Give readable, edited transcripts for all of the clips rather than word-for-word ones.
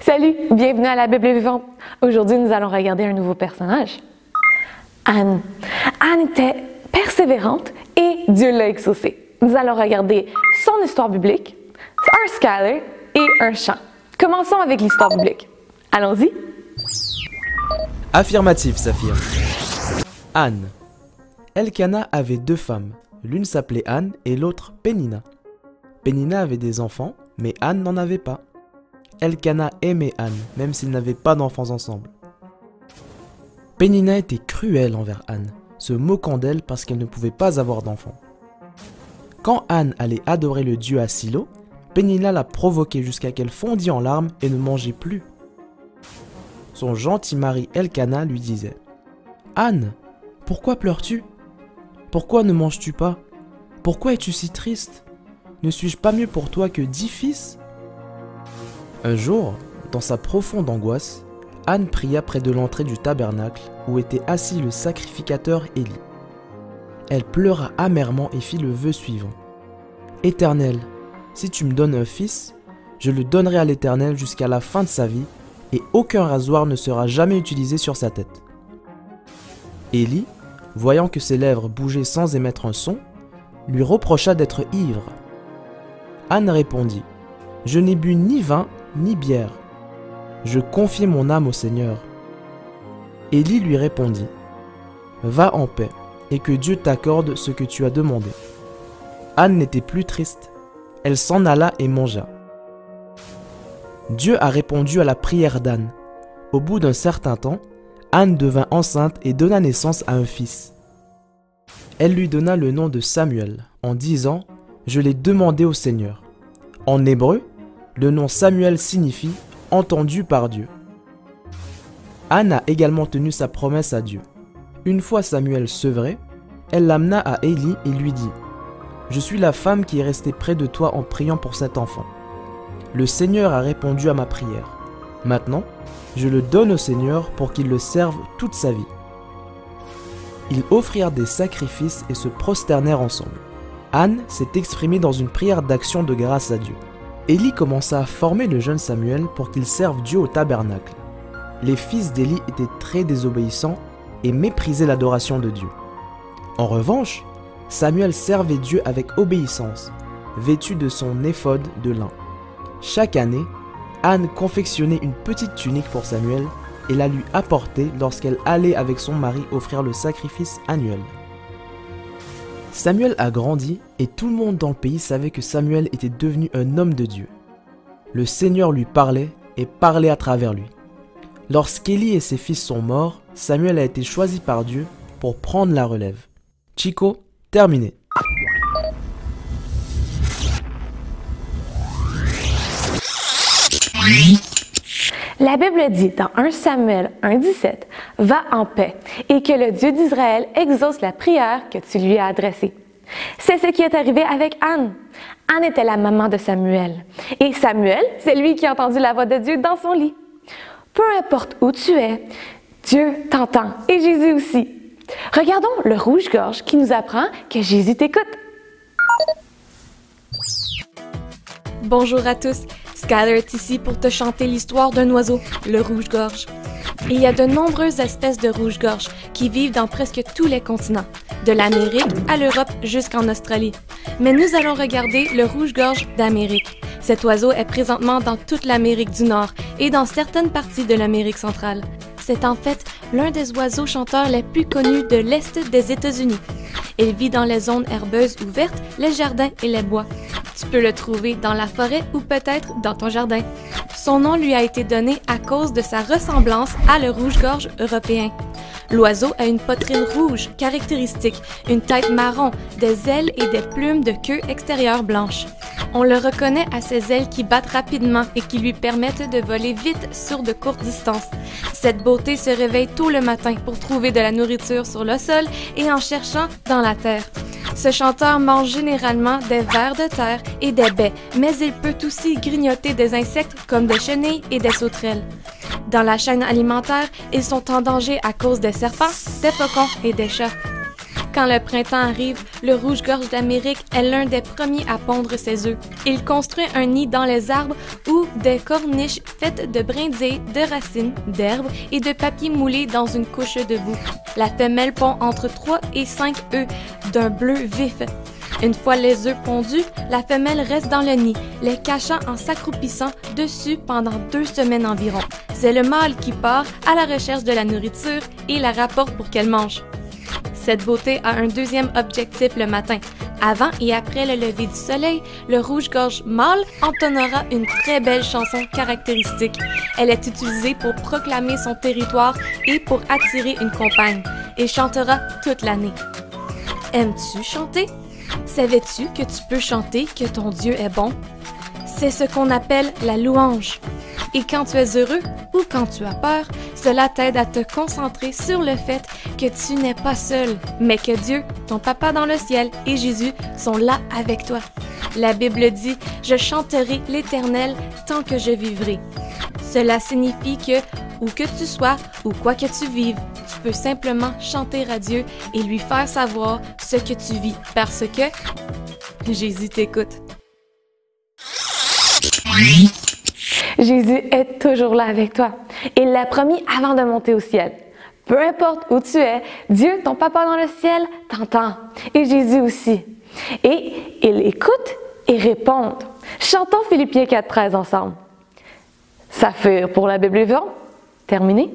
Salut, bienvenue à la Bible vivante. Aujourd'hui, nous allons regarder un nouveau personnage, Anne. Anne était persévérante et Dieu l'a exaucée. Nous allons regarder son histoire biblique, un scalar et un chant. Commençons avec l'histoire biblique. Allons-y. Affirmatif, Saphir. Anne. Elkana avait deux femmes. L'une s'appelait Anne et l'autre Pénina. Pénina avait des enfants, mais Anne n'en avait pas. Elkana aimait Anne, même s'ils n'avaient pas d'enfants ensemble. Pénina était cruelle envers Anne, se moquant d'elle parce qu'elle ne pouvait pas avoir d'enfants. Quand Anne allait adorer le dieu à Silo, Pénina la provoquait jusqu'à qu'elle fondît en larmes et ne mangeait plus. Son gentil mari Elkana lui disait « Anne, pourquoi pleures-tu? Pourquoi ne manges-tu pas? Pourquoi es-tu si triste? Ne suis-je pas mieux pour toi que 10 fils ?» Un jour, dans sa profonde angoisse, Anne pria près de l'entrée du tabernacle où était assis le sacrificateur Élie. Elle pleura amèrement et fit le vœu suivant. « Éternel, si tu me donnes un fils, je le donnerai à l'Éternel jusqu'à la fin de sa vie et aucun rasoir ne sera jamais utilisé sur sa tête. » Élie, voyant que ses lèvres bougeaient sans émettre un son, lui reprocha d'être ivre. Anne répondit « Je n'ai bu ni vin ni bière. Je confie mon âme au Seigneur. » Élie lui répondit « Va en paix, et que Dieu t'accorde ce que tu as demandé. » Anne n'était plus triste. Elle s'en alla et mangea. Dieu a répondu à la prière d'Anne. Au bout d'un certain temps, Anne devint enceinte et donna naissance à un fils. Elle lui donna le nom de Samuel, en disant « Je l'ai demandé au Seigneur ». En hébreu, le nom Samuel signifie « entendu par Dieu ». Anne a également tenu sa promesse à Dieu. Une fois Samuel sevré, elle l'amena à Élie et lui dit « Je suis la femme qui est restée près de toi en priant pour cet enfant. Le Seigneur a répondu à ma prière. Maintenant, je le donne au Seigneur pour qu'il le serve toute sa vie. » Ils offrirent des sacrifices et se prosternèrent ensemble. Anne s'est exprimée dans une prière d'action de grâce à Dieu. Élie commença à former le jeune Samuel pour qu'il serve Dieu au tabernacle. Les fils d'Élie étaient très désobéissants et méprisaient l'adoration de Dieu. En revanche, Samuel servait Dieu avec obéissance, vêtu de son éphod de lin. Chaque année, Anne confectionnait une petite tunique pour Samuel et la lui apportait lorsqu'elle allait avec son mari offrir le sacrifice annuel. Samuel a grandi et tout le monde dans le pays savait que Samuel était devenu un homme de Dieu. Le Seigneur lui parlait et parlait à travers lui. Lorsqu'Élie et ses fils sont morts, Samuel a été choisi par Dieu pour prendre la relève. Chico, terminé. La Bible dit dans 1 Samuel 1,17 « Va en paix et que le Dieu d'Israël exauce la prière que tu lui as adressée. » C'est ce qui est arrivé avec Anne. Anne était la maman de Samuel. Et Samuel, c'est lui qui a entendu la voix de Dieu dans son lit. Peu importe où tu es, Dieu t'entend et Jésus aussi. Regardons le rouge-gorge qui nous apprend que Jésus t'écoute. Bonjour à tous, Skyler est ici pour te chanter l'histoire d'un oiseau, le rouge-gorge. Il y a de nombreuses espèces de rouge-gorge qui vivent dans presque tous les continents, de l'Amérique à l'Europe jusqu'en Australie. Mais nous allons regarder le rouge-gorge d'Amérique. Cet oiseau est présentement dans toute l'Amérique du Nord et dans certaines parties de l'Amérique centrale. C'est en fait l'un des oiseaux chanteurs les plus connus de l'Est des États-Unis. Il vit dans les zones herbeuses ou vertes, les jardins et les bois. Tu peux le trouver dans la forêt ou peut-être dans ton jardin. Son nom lui a été donné à cause de sa ressemblance à le rouge-gorge européen. L'oiseau a une poitrine rouge caractéristique, une tête marron, des ailes et des plumes de queue extérieure blanche. On le reconnaît à ses ailes qui battent rapidement et qui lui permettent de voler vite sur de courtes distances. Cette beauté se réveille tôt le matin pour trouver de la nourriture sur le sol et en cherchant dans la terre. Ce chanteur mange généralement des vers de terre et des baies, mais il peut aussi grignoter des insectes comme des chenilles et des sauterelles. Dans la chaîne alimentaire, ils sont en danger à cause des serpents, des faucons et des chats. Quand le printemps arrive, le rouge-gorge d'Amérique est l'un des premiers à pondre ses œufs. Il construit un nid dans les arbres ou des corniches faites de brindilles, de racines, d'herbes et de papier moulé dans une couche de boue. La femelle pond entre 3 et 5 œufs d'un bleu vif. Une fois les œufs pondus, la femelle reste dans le nid, les cachant en s'accroupissant dessus pendant 2 semaines environ. C'est le mâle qui part à la recherche de la nourriture et la rapporte pour qu'elle mange. Cette beauté a un deuxième objectif le matin. Avant et après le lever du soleil, le rouge-gorge mâle entonnera une très belle chanson caractéristique. Elle est utilisée pour proclamer son territoire et pour attirer une compagne. Il chantera toute l'année. Aimes-tu chanter? Savais-tu que tu peux chanter que ton Dieu est bon? C'est ce qu'on appelle la louange. Et quand tu es heureux ou quand tu as peur, cela t'aide à te concentrer sur le fait que tu n'es pas seul, mais que Dieu, ton Papa dans le ciel et Jésus sont là avec toi. La Bible dit « Je chanterai l'Éternel tant que je vivrai ». Cela signifie que, où que tu sois ou quoi que tu vives, tu peux simplement chanter à Dieu et lui faire savoir ce que tu vis parce que Jésus t'écoute. Jésus est toujours là avec toi. Il l'a promis avant de monter au ciel. Peu importe où tu es, Dieu, ton Papa dans le ciel, t'entend. Et Jésus aussi. Et il écoute et répond. Chantons Philippiens 4,13 ensemble. Saphir pour la Bible vivante. Terminé?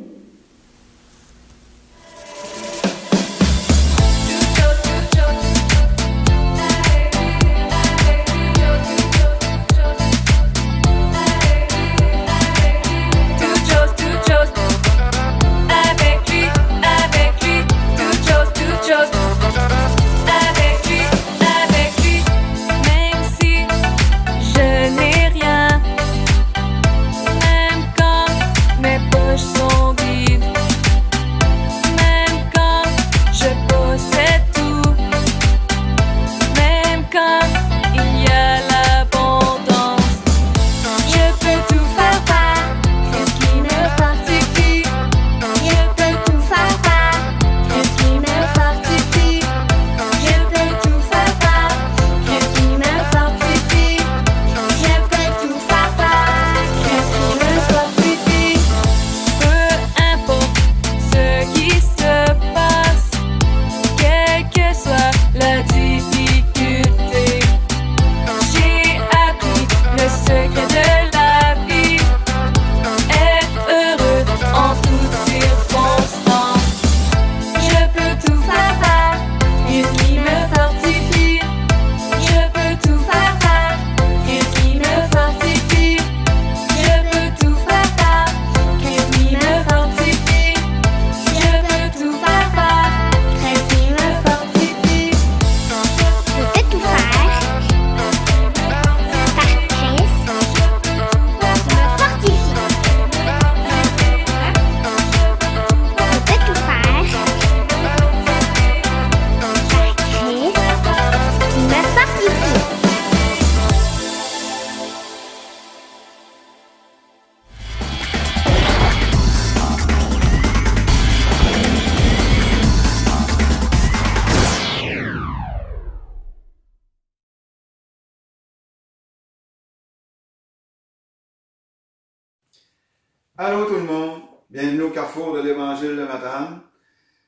Allô tout le monde, bienvenue au Carrefour de l'Évangile de Matane.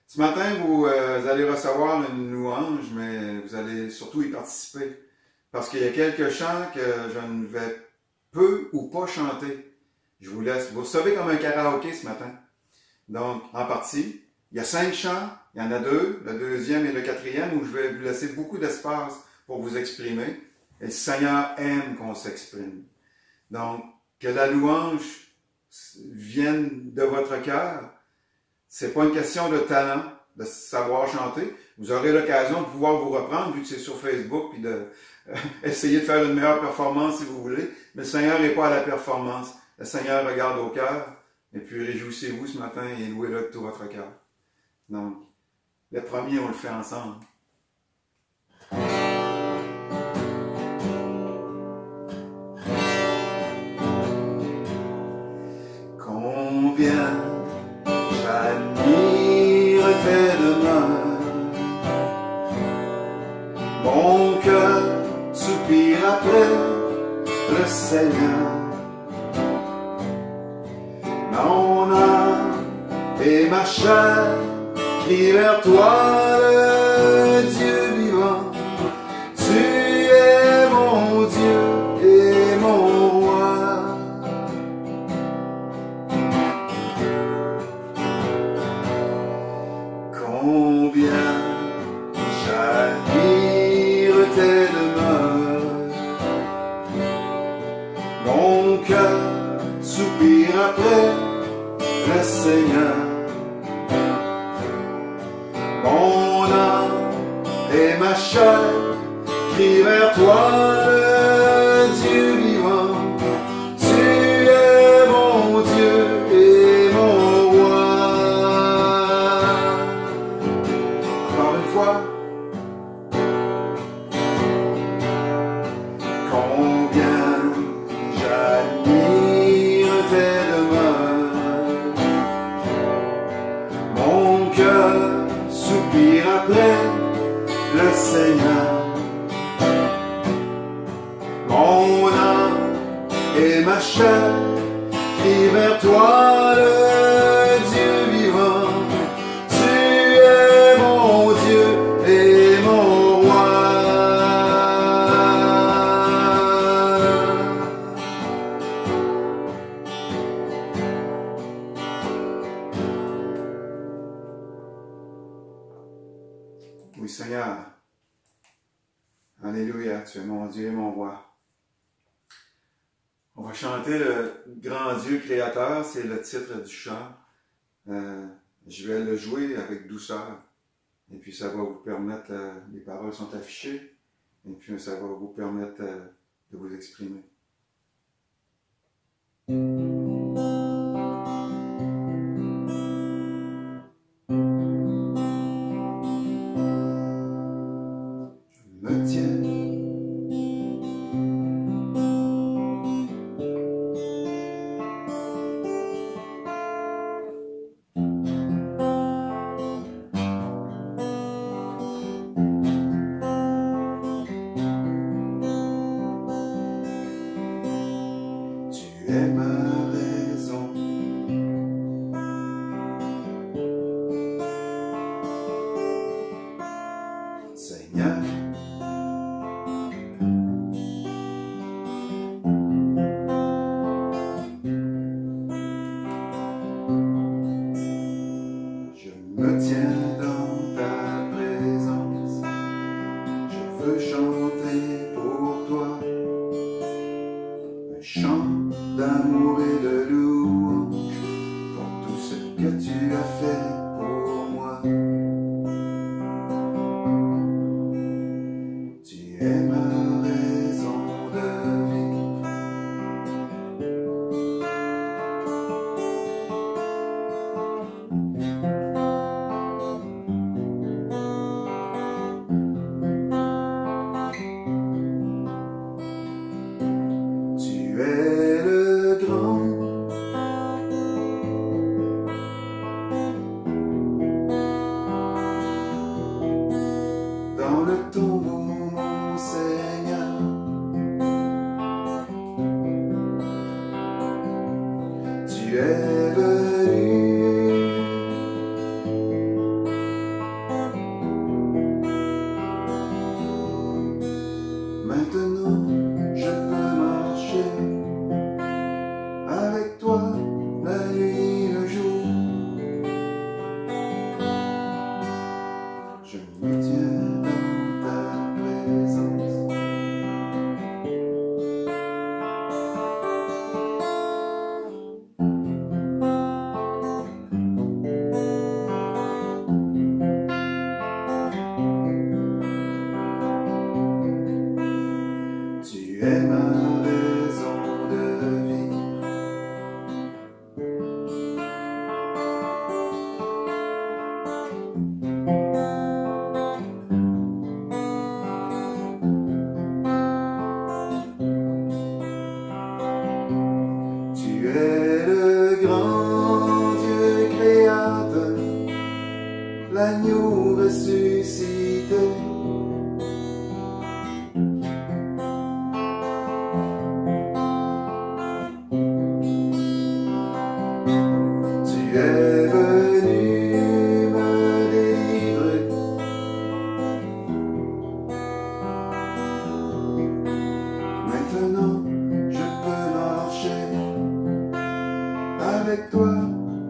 Ce matin, vous allez recevoir une louange, mais vous allez surtout y participer. Parce qu'il y a quelques chants que je ne vais peu ou pas chanter. Je vous laisse, vous recevez comme un karaoké ce matin. Donc, en partie, il y a 5 chants, il y en a 2, le deuxième et le quatrième, où je vais vous laisser beaucoup d'espace pour vous exprimer. Et le Seigneur aime qu'on s'exprime. Donc, que la louange vienne de votre cœur. C'est pas une question de talent, de savoir chanter. Vous aurez l'occasion de pouvoir vous reprendre, vu que c'est sur Facebook, puis de essayer de faire une meilleure performance si vous voulez. Mais le Seigneur n'est pas à la performance. Le Seigneur regarde au cœur. Et puis réjouissez-vous ce matin et louez-le de tout votre cœur. Donc, le premier, on le fait ensemble. Combien j'admire tes demeures, Seigneur. Mon âme et ma chair crient vers toi, le Dieu vivant. Tu es mon Dieu et mon roi. Combien j'admire tes demeures. Mon cœur soupire après le Seigneur. Mon âme et ma chair crient vers toi, le Dieu vivant. Tu es mon Dieu et mon roi. Encore une fois. Combien j'admire tes demeures. Mon cœur soupire après le Seigneur. Mon âme et ma chair crient vers toi, le Dieu vivant. Tu es mon Dieu et mon roi. Oui, Seigneur. Alléluia, tu es mon Dieu et mon roi. On va chanter le grand Dieu créateur, c'est le titre du chant. Je vais le jouer avec douceur. Et puis ça va vous permettre, les paroles sont affichées, et puis ça va vous permettre de vous exprimer. Je me tiens Tu es ma raison. Seigneur, je me tiens dans ta présence. Je veux chanter pour toi un chant d'amour et de louange pour tout ce que tu as fait pour moi. Tu es ma raison de vivre. Tu es le grand. Dans le tombeau, mon Seigneur, tu es venu. Maintenant, je peux marcher avec toi la nuit, le jour. Je me tiens dans ta présence. Tu es ma raison de vivre. Tu es le grand Dieu créateur, l'agneau ressuscité. avec toi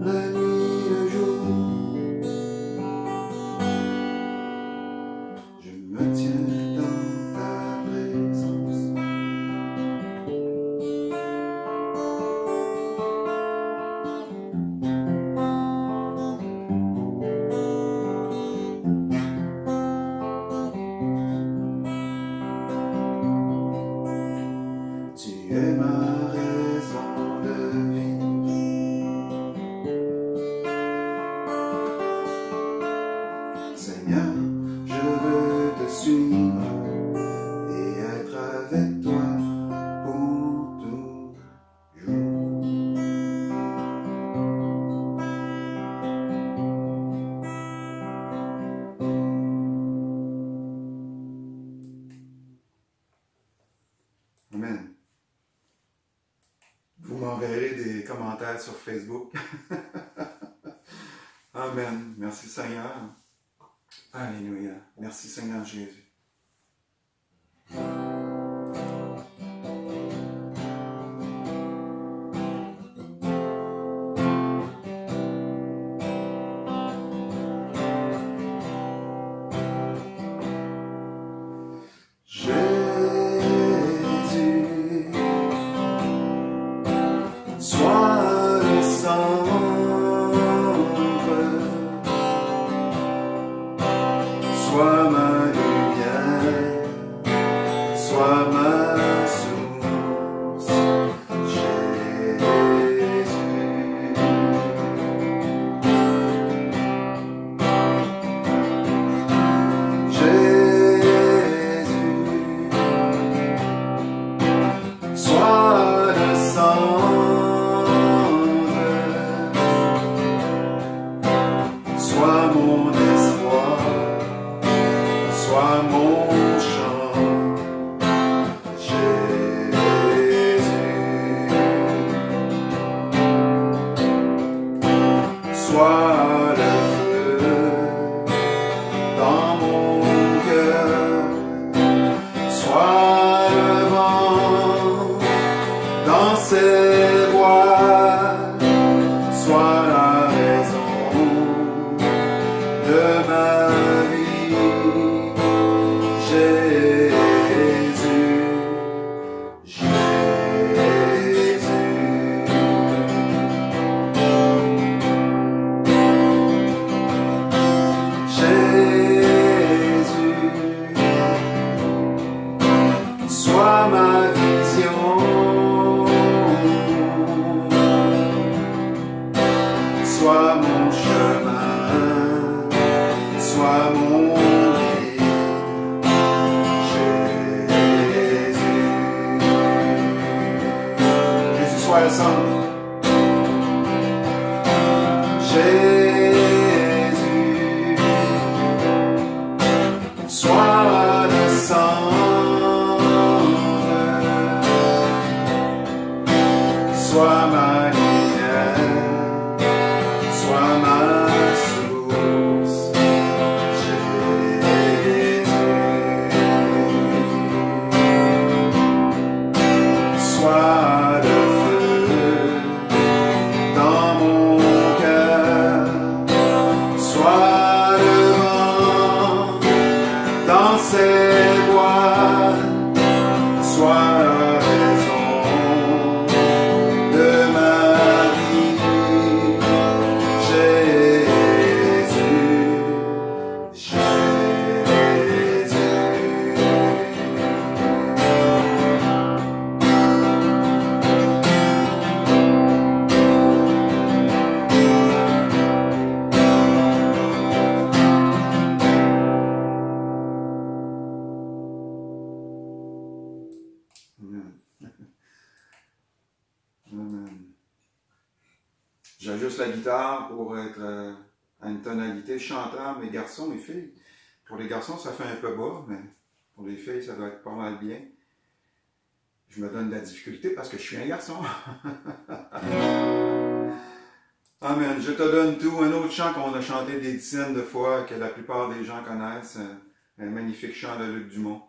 la nuit, le jour. Je me tiens dans ta présence. Tu es ma raison de vivre. Seigneur, je veux te suivre et être avec toi pour toujours. Amen. Vous m'enverrez des commentaires sur Facebook. Amen. Merci Seigneur. Alléluia. Merci Seigneur Jésus. Jésus, sois le centre, sois ma lumière, sois ma source, Jésus. Sois le centre, sois mon espoir, sois mon chant, Jésus. Sois le feu dans mon cœur, sois le vent dans ses bois, sois la raison de ma vie, Jésus, Jésus. Jésus, sois ma vision, sois mon chemin, sois mon guide, Jésus. Jésus, sois le centre. Jésus, sois le centre, sois ma lumière, sois ma source, Jésus. Sois le feu dans mon cœur, sois le vent dans ses bois, sois la raison de ma vie, Jésus, Jésus. Amen. Amen. J'ajuste la guitare pour être à une tonalité chantant mes garçons et filles. Pour les garçons, ça fait un peu bas, mais pour les filles, ça doit être pas mal bien. Je me donne de la difficulté parce que je suis un garçon. Amen. Je te donne tout. Un autre chant qu'on a chanté des dizaines de fois, que la plupart des gens connaissent. Un magnifique chant de Luc Dumont.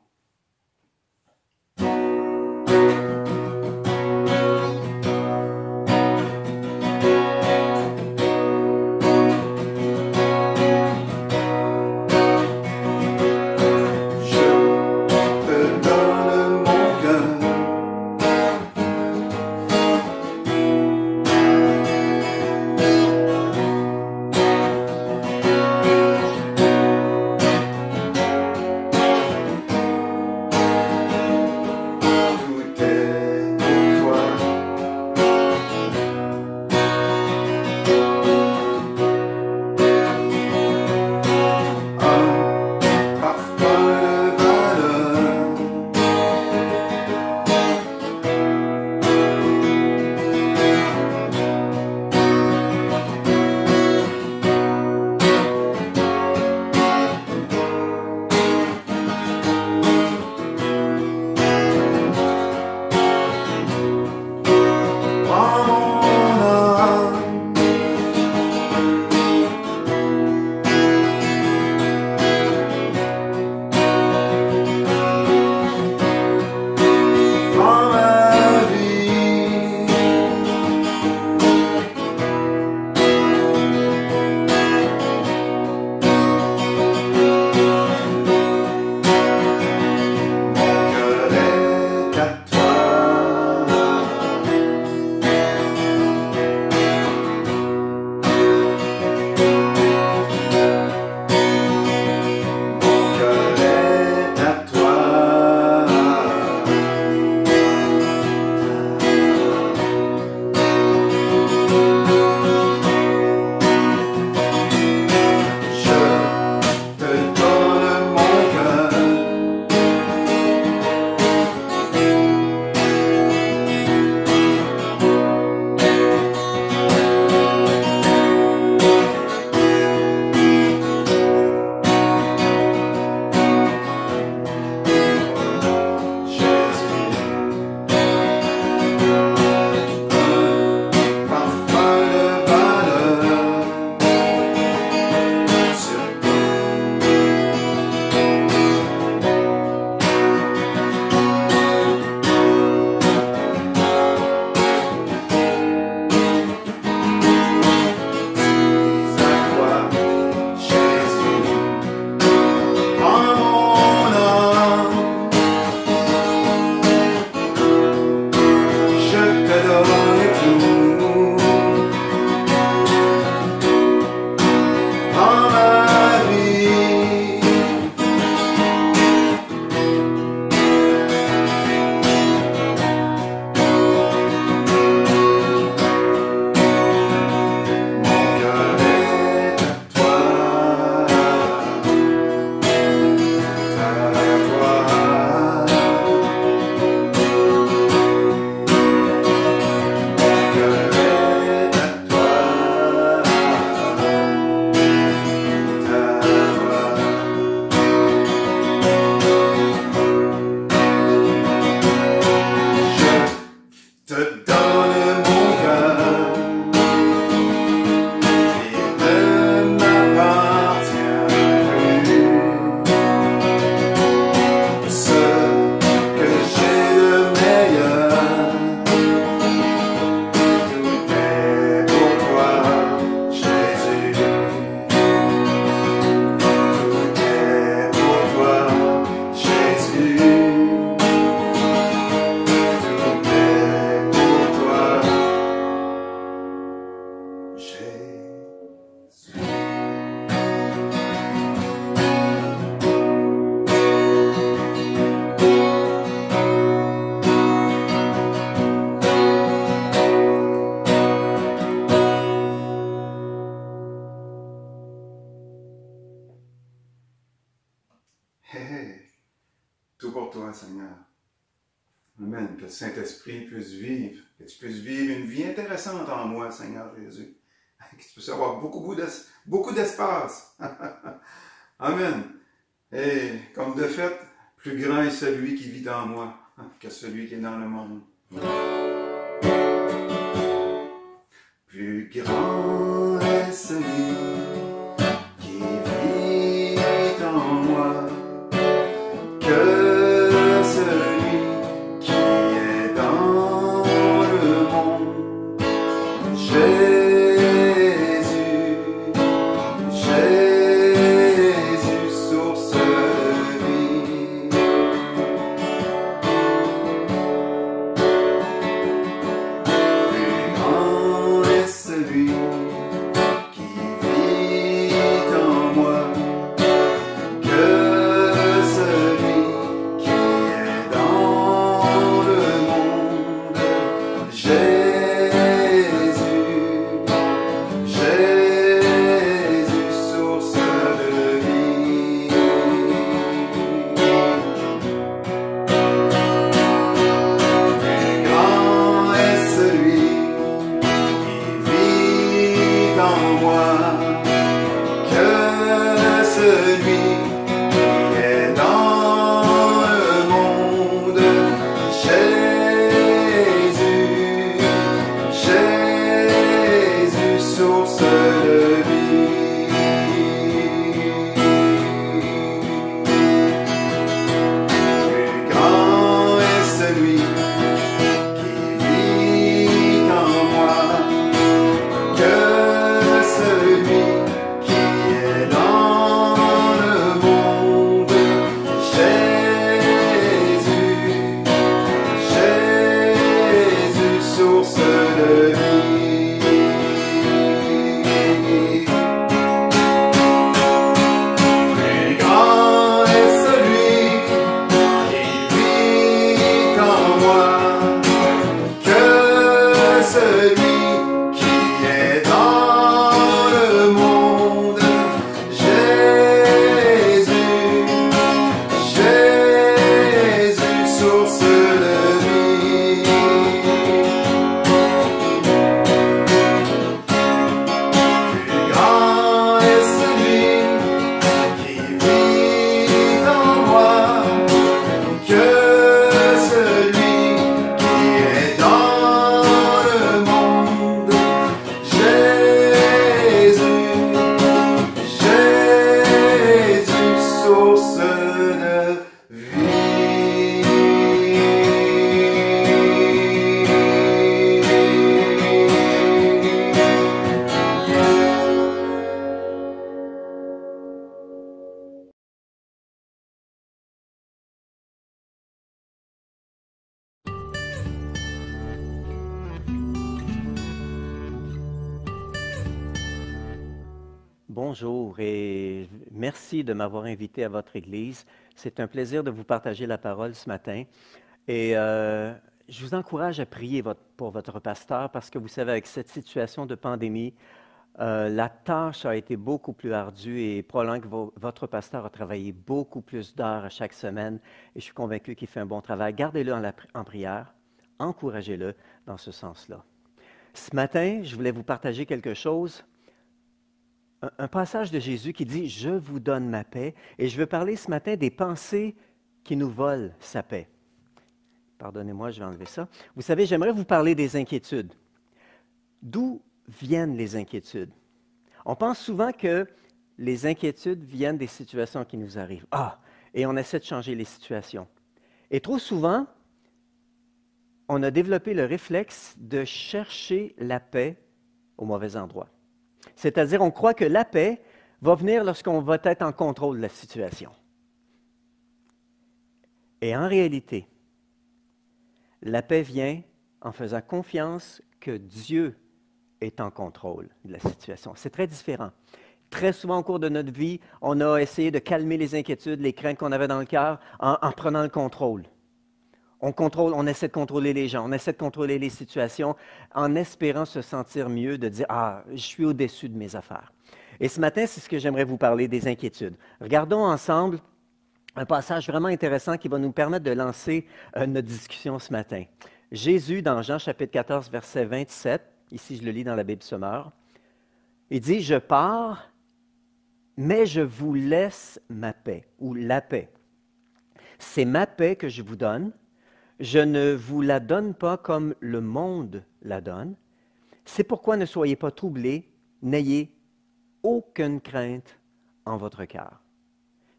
toi, Seigneur. Amen. Que le Saint-Esprit puisse vivre, que tu puisses vivre une vie intéressante en moi, Seigneur Jésus. Que tu puisses avoir beaucoup d'espace. Amen. Et comme de fait, plus grand est celui qui vit en moi que celui qui est dans le monde. Plus grand est celui qui vit en moi que celui qui est dans le monde. Jésus, source de vie. Plus grand est celui qui vit en moi que celui qui est dans le monde. Jésus, source de vie. Plus grand est celui qui vit en moi que celui qui est dans le monde. Jésus, source de vie. Plus grand est celui qui vit en moi que celui qui est dans le monde. Jésus, source de vie. Plus grand est celui qui vit en moi que celui qui est dans le monde. Jésus, source de vie. Plus grand est celui qui vit en moi que celui qui est dans le monde. Jésus, source de Bonjour et merci de m'avoir invité à votre Église. C'est un plaisir de vous partager la parole ce matin. Et je vous encourage à prier pour votre pasteur parce que vous savez, avec cette situation de pandémie, la tâche a été beaucoup plus ardue et probablement que votre pasteur a travaillé beaucoup plus d'heures à chaque semaine et je suis convaincu qu'il fait un bon travail. Gardez-le en prière, encouragez-le dans ce sens-là. Ce matin, je voulais vous partager quelque chose. Un passage de Jésus qui dit « Je vous donne ma paix » et je veux parler ce matin des pensées qui nous volent sa paix. Pardonnez-moi, je vais enlever ça. Vous savez, j'aimerais vous parler des inquiétudes. D'où viennent les inquiétudes? On pense souvent que les inquiétudes viennent des situations qui nous arrivent. Et on essaie de changer les situations. Et trop souvent, on a développé le réflexe de chercher la paix au mauvais endroit. C'est-à-dire, on croit que la paix va venir lorsqu'on va être en contrôle de la situation. Et en réalité, la paix vient en faisant confiance que Dieu est en contrôle de la situation. C'est très différent. Très souvent au cours de notre vie, on a essayé de calmer les inquiétudes, les craintes qu'on avait dans le cœur en prenant le contrôle. On essaie de contrôler les gens, on essaie de contrôler les situations en espérant se sentir mieux, de dire « Ah, je suis au-dessus de mes affaires ». Et ce matin, c'est ce que j'aimerais vous parler, des inquiétudes. Regardons ensemble un passage vraiment intéressant qui va nous permettre de lancer notre discussion ce matin. Jésus, dans Jean chapitre 14, verset 27, ici je le lis dans la Bible Sommeur, il dit « Je pars, mais je vous laisse ma paix » ou « la paix ». C'est ma paix que je vous donne. Je ne vous la donne pas comme le monde la donne. C'est pourquoi ne soyez pas troublés, n'ayez aucune crainte en votre cœur.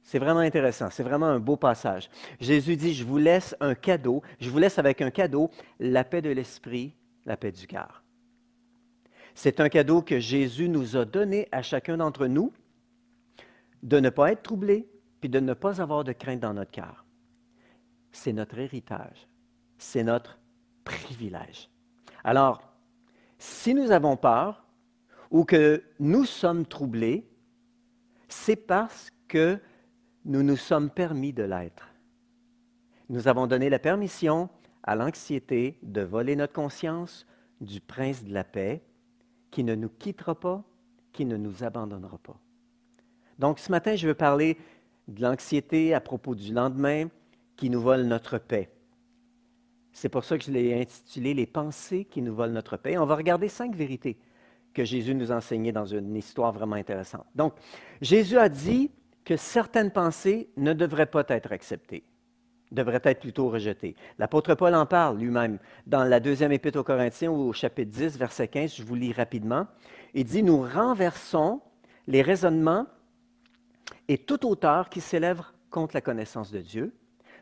C'est vraiment intéressant, c'est vraiment un beau passage. Jésus dit, je vous laisse un cadeau, je vous laisse avec un cadeau la paix de l'esprit, la paix du cœur. C'est un cadeau que Jésus nous a donné à chacun d'entre nous, de ne pas être troublé, puis de ne pas avoir de crainte dans notre cœur. C'est notre héritage, c'est notre privilège. Alors, si nous avons peur ou que nous sommes troublés, c'est parce que nous nous sommes permis de l'être. Nous avons donné la permission à l'anxiété de voler notre conscience du prince de la paix qui ne nous quittera pas, qui ne nous abandonnera pas. Donc, ce matin, je veux parler de l'anxiété à propos du lendemain qui nous vole notre paix. C'est pour ça que je l'ai intitulé « Les pensées qui nous volent notre paix ». On va regarder 5 vérités que Jésus nous a enseignées dans une histoire vraiment intéressante. Donc, Jésus a dit que certaines pensées ne devraient pas être acceptées, devraient être plutôt rejetées. L'apôtre Paul en parle lui-même dans la deuxième épître aux Corinthiens au chapitre 10, verset 15, je vous lis rapidement. Il dit « Nous renversons les raisonnements et toute hauteur qui s'élève contre la connaissance de Dieu.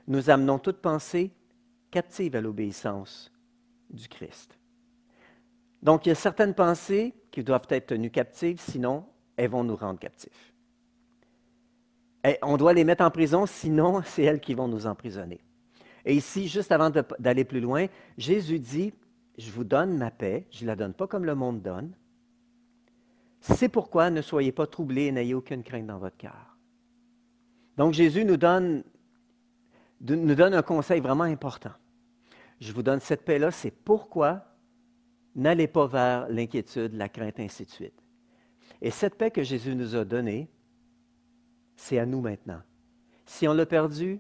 Nous amenons toute pensée captive à l'obéissance du Christ. » Donc, il y a certaines pensées qui doivent être tenues captives, sinon elles vont nous rendre captifs. Et on doit les mettre en prison, sinon c'est elles qui vont nous emprisonner. Et ici, juste avant d'aller plus loin, Jésus dit, je vous donne ma paix, je ne la donne pas comme le monde donne. C'est pourquoi ne soyez pas troublés et n'ayez aucune crainte dans votre cœur. Donc Jésus nous donne un conseil vraiment important. Je vous donne cette paix-là, c'est pourquoi n'allez pas vers l'inquiétude, la crainte, ainsi de suite. Et cette paix que Jésus nous a donnée, c'est à nous maintenant. Si on l'a perdu,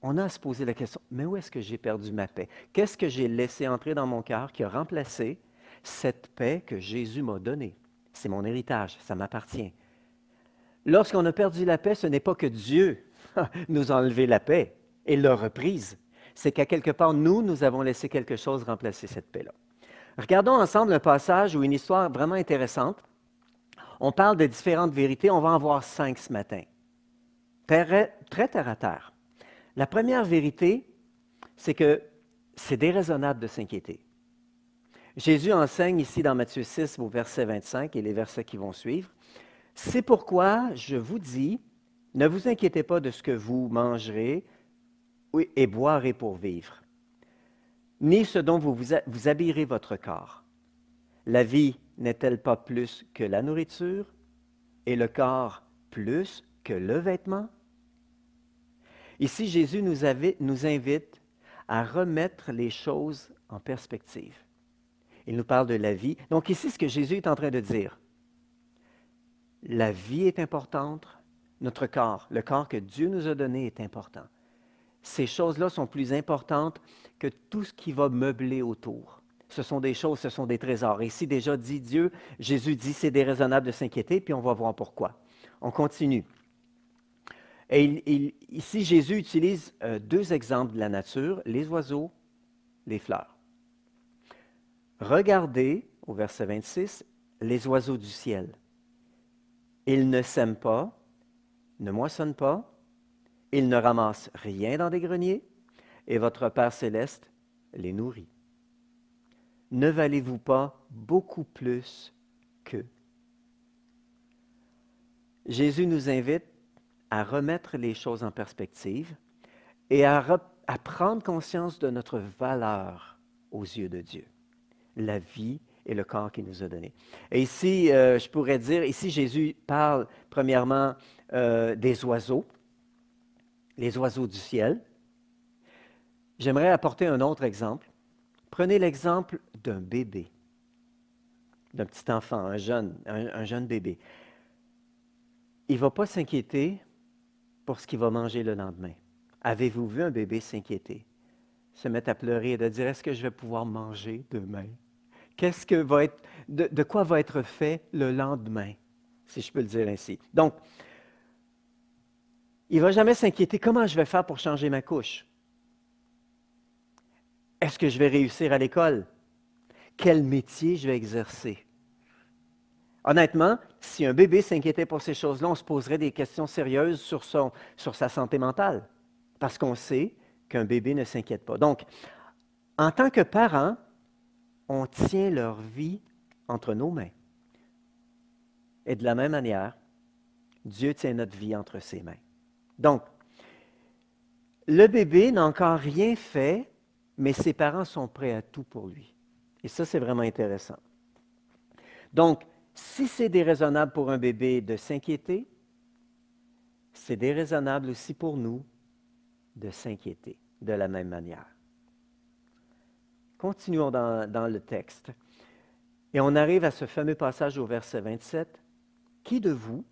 on a à se poser la question, mais où est-ce que j'ai perdu ma paix? Qu'est-ce que j'ai laissé entrer dans mon cœur qui a remplacé cette paix que Jésus m'a donnée? C'est mon héritage, ça m'appartient. Lorsqu'on a perdu la paix, ce n'est pas que Dieu nous a enlevé la paix et l'a reprise. C'est qu'à quelque part, nous avons laissé quelque chose remplacer cette paix-là. Regardons ensemble un passage ou une histoire vraiment intéressante. On parle de différentes vérités, on va en voir 5 ce matin. Très terre à terre. La première vérité, c'est que c'est déraisonnable de s'inquiéter. Jésus enseigne ici dans Matthieu 6 au verset 25 et les versets qui vont suivre. « C'est pourquoi je vous dis, ne vous inquiétez pas de ce que vous mangerez et boirez pour vivre, ni ce dont vous habillerez votre corps. La vie n'est-elle pas plus que la nourriture et le corps plus que le vêtement? » Ici, Jésus nous invite à remettre les choses en perspective. Il nous parle de la vie. Donc ici, ce que Jésus est en train de dire, la vie est importante, notre corps, le corps que Dieu nous a donné est important. Ces choses-là sont plus importantes que tout ce qui va meubler autour. Ce sont des choses, ce sont des trésors. Et ici, déjà dit Dieu, Jésus dit, c'est déraisonnable de s'inquiéter, puis on va voir pourquoi. On continue. Et ici, Jésus utilise 2 exemples de la nature, les oiseaux, les fleurs. Regardez, au verset 26, les oiseaux du ciel. Ils ne sèment pas, ne moissonnent pas, ils ne ramassent rien dans des greniers, et votre Père céleste les nourrit. Ne valez-vous pas beaucoup plus qu'eux? Jésus nous invite à remettre les choses en perspective et à prendre conscience de notre valeur aux yeux de Dieu, la vie et le corps qu'il nous a donné. Et ici, je pourrais dire, ici Jésus parle premièrement des oiseaux, les oiseaux du ciel. J'aimerais apporter un autre exemple. Prenez l'exemple d'un bébé, d'un petit enfant, un jeune bébé. Il ne va pas s'inquiéter pour ce qu'il va manger le lendemain. Avez-vous vu un bébé s'inquiéter, se mettre à pleurer et de dire, est-ce que je vais pouvoir manger demain? Qu'est-ce que va être, de quoi va être fait le lendemain, si je peux le dire ainsi. Donc, il ne va jamais s'inquiéter, comment je vais faire pour changer ma couche? Est-ce que je vais réussir à l'école? Quel métier je vais exercer? Honnêtement, si un bébé s'inquiétait pour ces choses-là, on se poserait des questions sérieuses sur sa santé mentale, parce qu'on sait qu'un bébé ne s'inquiète pas. Donc, en tant que parents, on tient leur vie entre nos mains. Et de la même manière, Dieu tient notre vie entre ses mains. Donc, le bébé n'a encore rien fait, mais ses parents sont prêts à tout pour lui. Et ça, c'est vraiment intéressant. Donc, si c'est déraisonnable pour un bébé de s'inquiéter, c'est déraisonnable aussi pour nous de s'inquiéter de la même manière. Continuons dans le texte. Et on arrive à ce fameux passage au verset 27. Qui de vous,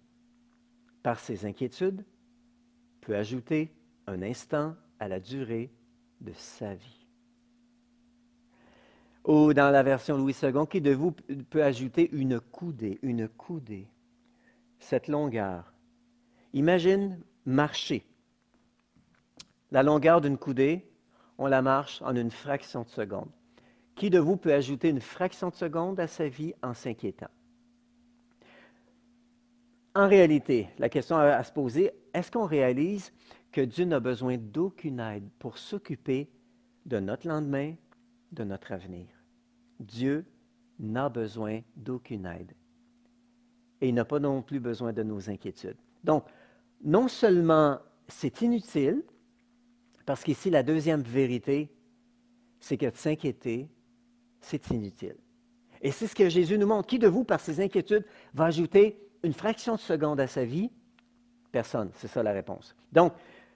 par ses inquiétudes, peut ajouter un instant à la durée de sa vie? Ou dans la version Louis II, qui de vous peut ajouter une coudée, cette longueur? Imagine marcher. La longueur d'une coudée, on la marche en une fraction de seconde. Qui de vous peut ajouter une fraction de seconde à sa vie en s'inquiétant? En réalité, la question à se poser, est-ce qu'on réalise que Dieu n'a besoin d'aucune aide pour s'occuper de notre lendemain, de notre avenir? Dieu n'a besoin d'aucune aide. Et il n'a pas non plus besoin de nos inquiétudes. Donc, non seulement c'est inutile, parce qu'ici, la deuxième vérité, c'est que de s'inquiéter, c'est inutile. Et c'est ce que Jésus nous montre. Qui de vous, par ses inquiétudes, va ajouter une fraction de seconde à sa vie? Personne, c'est ça la réponse. Donc,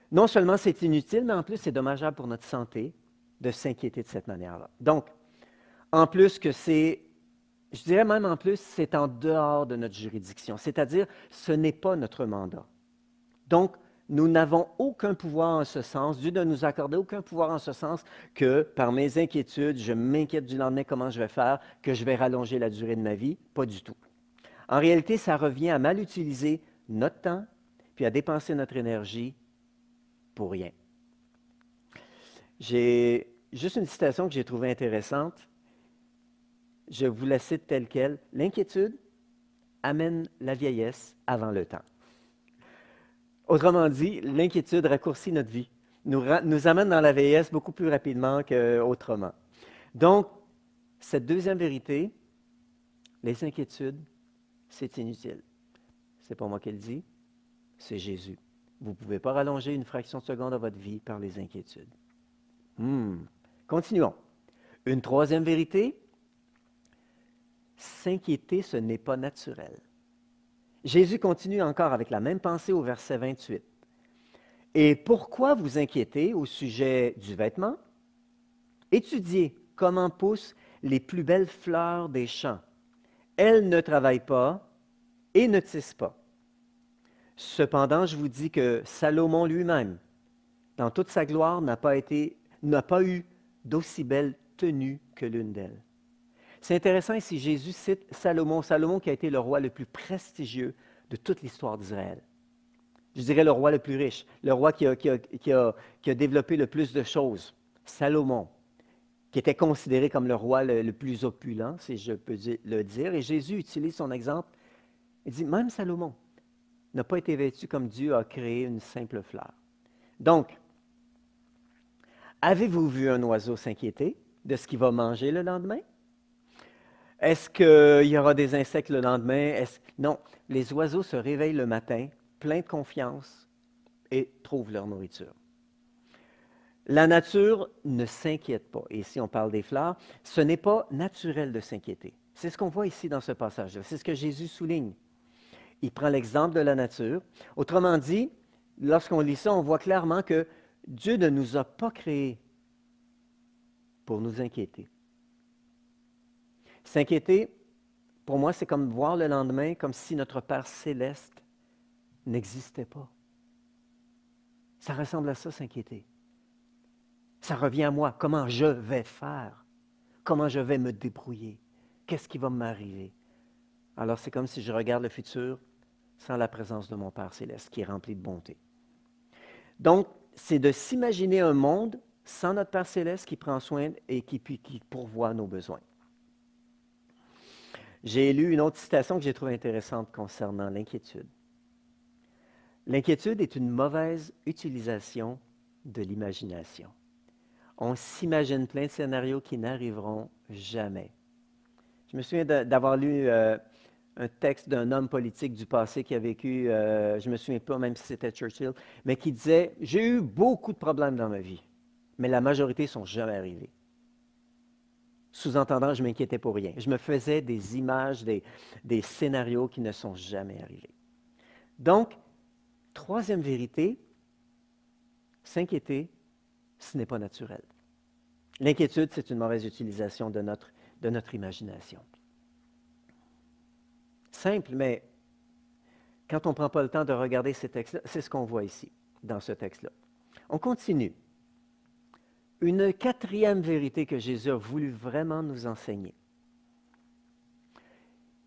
non seulement c'est inutile, mais en plus, c'est dommageable pour notre santé de s'inquiéter de cette manière-là. Donc, en plus que je dirais même en plus, c'est en dehors de notre juridiction, c'est-à-dire, ce n'est pas notre mandat. Donc, nous n'avons aucun pouvoir en ce sens, Dieu ne nous accorde aucun pouvoir en ce sens que par mes inquiétudes, je m'inquiète du lendemain, comment je vais faire, que je vais rallonger la durée de ma vie, pas du tout. En réalité, ça revient à mal utiliser notre temps, puis à dépenser notre énergie pour rien. J'ai juste une citation que j'ai trouvée intéressante. Je vous la cite telle quelle. L'inquiétude amène la vieillesse avant le temps. Autrement dit, l'inquiétude raccourcit notre vie, nous amène dans la vieillesse beaucoup plus rapidement qu'autrement. Donc, cette deuxième vérité, les inquiétudes, c'est inutile. C'est pas moi qui le dis, c'est Jésus. Vous ne pouvez pas rallonger une fraction de seconde de votre vie par les inquiétudes. Continuons. Une troisième vérité, s'inquiéter, ce n'est pas naturel. Jésus continue encore avec la même pensée au verset 28. Et pourquoi vous inquiétez au sujet du vêtement? Étudiez comment poussent les plus belles fleurs des champs. Elles ne travaillent pas et ne tissent pas. Cependant, je vous dis que Salomon lui-même, dans toute sa gloire, n'a pas eu d'aussi belle tenue que l'une d'elles. C'est intéressant ici, Jésus cite Salomon qui a été le roi le plus prestigieux de toute l'histoire d'Israël. Je dirais le roi le plus riche, le roi qui a développé le plus de choses. Salomon, qui était considéré comme le roi le plus opulent, si je peux le dire. Et Jésus utilise son exemple. Il dit, même Salomon n'a pas été vêtu comme Dieu a créé une simple fleur. Donc, avez-vous vu un oiseau s'inquiéter de ce qu'il va manger le lendemain? Est-ce qu'il y aura des insectes le lendemain? Non, les oiseaux se réveillent le matin, pleins de confiance, et trouvent leur nourriture. La nature ne s'inquiète pas. Et ici, on parle des fleurs. Ce n'est pas naturel de s'inquiéter. C'est ce qu'on voit ici dans ce passage-là. C'est ce que Jésus souligne. Il prend l'exemple de la nature. Autrement dit, lorsqu'on lit ça, on voit clairement que Dieu ne nous a pas créés pour nous inquiéter. S'inquiéter, pour moi, c'est comme voir le lendemain comme si notre Père céleste n'existait pas. Ça ressemble à ça, s'inquiéter. Ça revient à moi. Comment je vais faire? Comment je vais me débrouiller? Qu'est-ce qui va m'arriver? Alors, c'est comme si je regarde le futur sans la présence de mon Père céleste qui est rempli de bonté. Donc, c'est de s'imaginer un monde sans notre Père céleste qui prend soin et qui pourvoit nos besoins. J'ai lu une autre citation que j'ai trouvée intéressante concernant l'inquiétude. L'inquiétude est une mauvaise utilisation de l'imagination. On s'imagine plein de scénarios qui n'arriveront jamais. Je me souviens d'avoir lu un texte d'un homme politique du passé qui a vécu, je ne me souviens pas même si c'était Churchill, mais qui disait « J'ai eu beaucoup de problèmes dans ma vie, mais la majorité ne sont jamais arrivés. » Sous-entendant, je ne m'inquiétais pour rien. Je me faisais des images, des scénarios qui ne sont jamais arrivés. Donc, troisième vérité, s'inquiéter, ce n'est pas naturel. L'inquiétude, c'est une mauvaise utilisation de notre imagination. Simple, mais quand on ne prend pas le temps de regarder ces textes-là, c'est ce qu'on voit ici, dans ce texte-là. On continue. Une quatrième vérité que Jésus a voulu vraiment nous enseigner.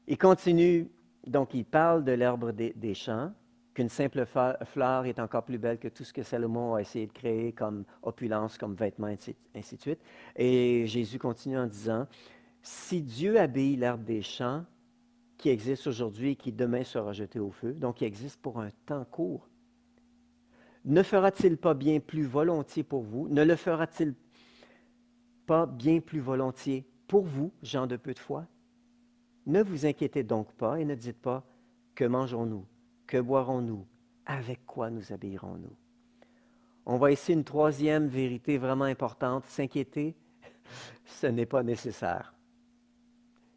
Il continue, donc il parle de l'herbe des champs, qu'une simple fleur est encore plus belle que tout ce que Salomon a essayé de créer comme opulence, comme vêtements, ainsi de suite. Et Jésus continue en disant, si Dieu habille l'herbe des champs, qui existe aujourd'hui et qui demain sera jeté au feu, donc qui existe pour un temps court, ne fera-t-il pas bien plus volontiers pour vous? Ne le fera-t-il pas bien plus volontiers pour vous, gens de peu de foi? Ne vous inquiétez donc pas et ne dites pas, que mangeons-nous? Que boirons-nous? Avec quoi nous habillerons-nous? On voit ici une troisième vérité vraiment importante. S'inquiéter, ce n'est pas nécessaire.